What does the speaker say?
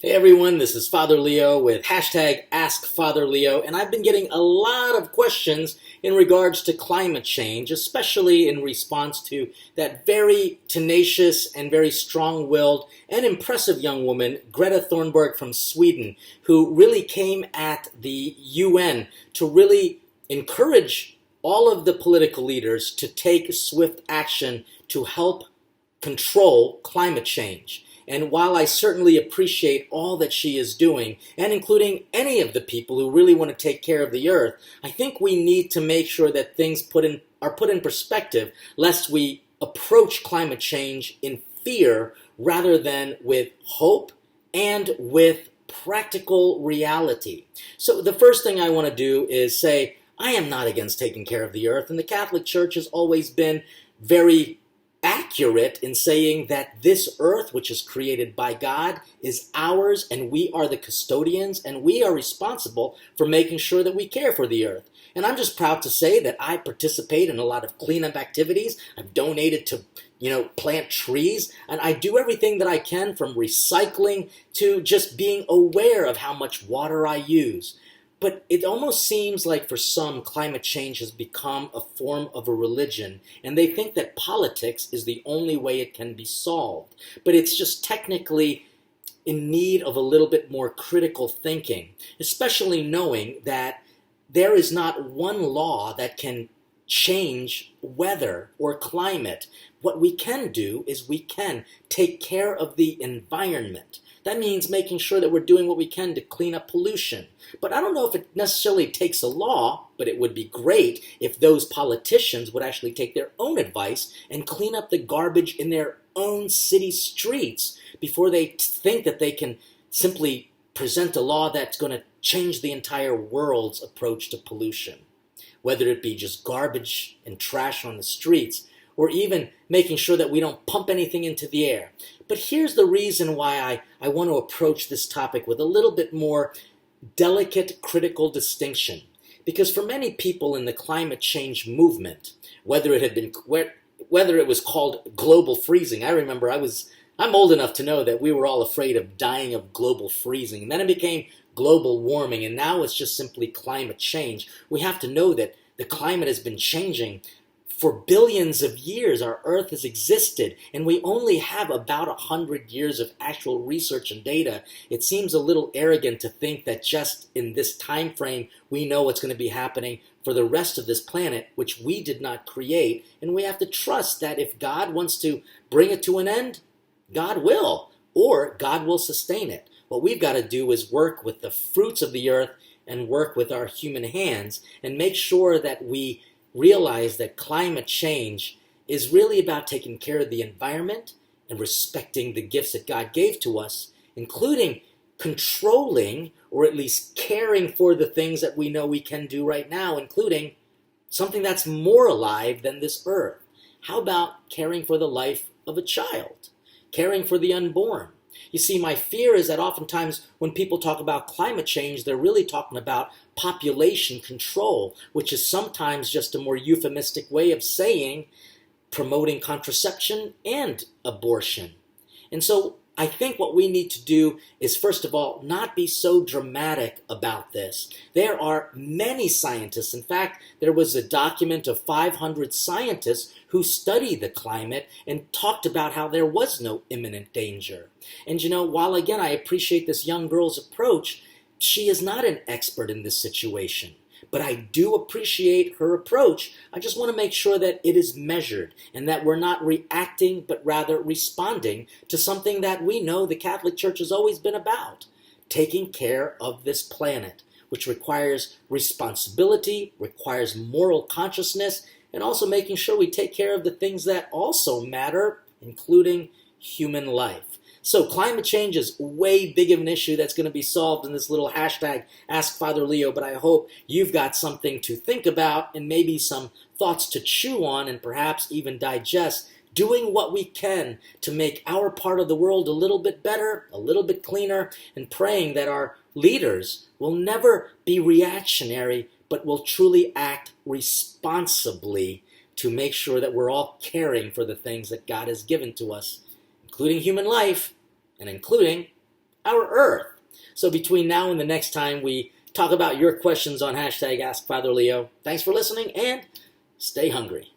Hey everyone, this is Father Leo with hashtag AskFatherLeo, and I've been getting a lot of questions in regards to climate change, especially in response to that very tenacious and very strong-willed and impressive young woman, Greta Thornburg from Sweden, who really came at the UN to really encourage all of the political leaders to take swift action to help control climate change. And while I certainly appreciate all that she is doing, and including any of the people who really want to take care of the earth, I think we need to make sure that things are put in perspective, lest we approach climate change in fear rather than with hope and with practical reality. So the first thing I want to do is say, I am not against taking care of the earth, and the Catholic Church has always been very accurate in saying that this earth, which is created by God, is ours, and we are the custodians, and we are responsible for making sure that we care for the earth. And I'm just proud to say that I participate in a lot of cleanup activities. I've donated to plant trees, and I do everything that I can, from recycling to just being aware of how much water I use. But it almost seems like for some, climate change has become a form of a religion, and they think that politics is the only way it can be solved. But it's just technically in need of a little bit more critical thinking, especially knowing that there is not one law that can change weather or climate. What we can do is we can take care of the environment. That means making sure that we're doing what we can to clean up pollution. But I don't know if it necessarily takes a law, but it would be great if those politicians would actually take their own advice and clean up the garbage in their own city streets before they think that they can simply present a law that's going to change the entire world's approach to pollution. Whether it be just garbage and trash on the streets, or even making sure that we don't pump anything into the air. But here's the reason why I want to approach this topic with a little bit more delicate, critical distinction. Because for many people in the climate change movement, whether it was called global freezing, I remember I'm old enough to know that we were all afraid of dying of global freezing, and then it became global warming, and now it's just simply climate change. We have to know that the climate has been changing for billions of years. Our Earth has existed, and we only have about 100 years of actual research and data. It seems a little arrogant to think that just in this time frame we know what's going to be happening for the rest of this planet, which we did not create, and we have to trust that if God wants to bring it to an end, God will, or God will sustain it. What we've got to do is work with the fruits of the earth and work with our human hands and make sure that we realize that climate change is really about taking care of the environment and respecting the gifts that God gave to us, including controlling or at least caring for the things that we know we can do right now, including something that's more alive than this earth. How about caring for the life of a child? Caring for the unborn? You see, my fear is that oftentimes when people talk about climate change, they're really talking about population control, which is sometimes just a more euphemistic way of saying promoting contraception and abortion. And so I think what we need to do is, first of all, not be so dramatic about this. There are many scientists. In fact, there was a document of 500 scientists who studied the climate and talked about how there was no imminent danger. And while again I appreciate this young girl's approach, she is not an expert in this situation. But I do appreciate her approach. I just want to make sure that it is measured and that we're not reacting, but rather responding to something that we know the Catholic Church has always been about: taking care of this planet, which requires responsibility, requires moral consciousness, and also making sure we take care of the things that also matter, including human life. So climate change is way big of an issue that's going to be solved in this little hashtag AskFatherLeo, but I hope you've got something to think about and maybe some thoughts to chew on and perhaps even digest, doing what we can to make our part of the world a little bit better, a little bit cleaner, and praying that our leaders will never be reactionary, but will truly act responsibly to make sure that we're all caring for the things that God has given to us, including human life and including our Earth. So between now and the next time we talk about your questions on hashtag AskFatherLeo, thanks for listening and stay hungry.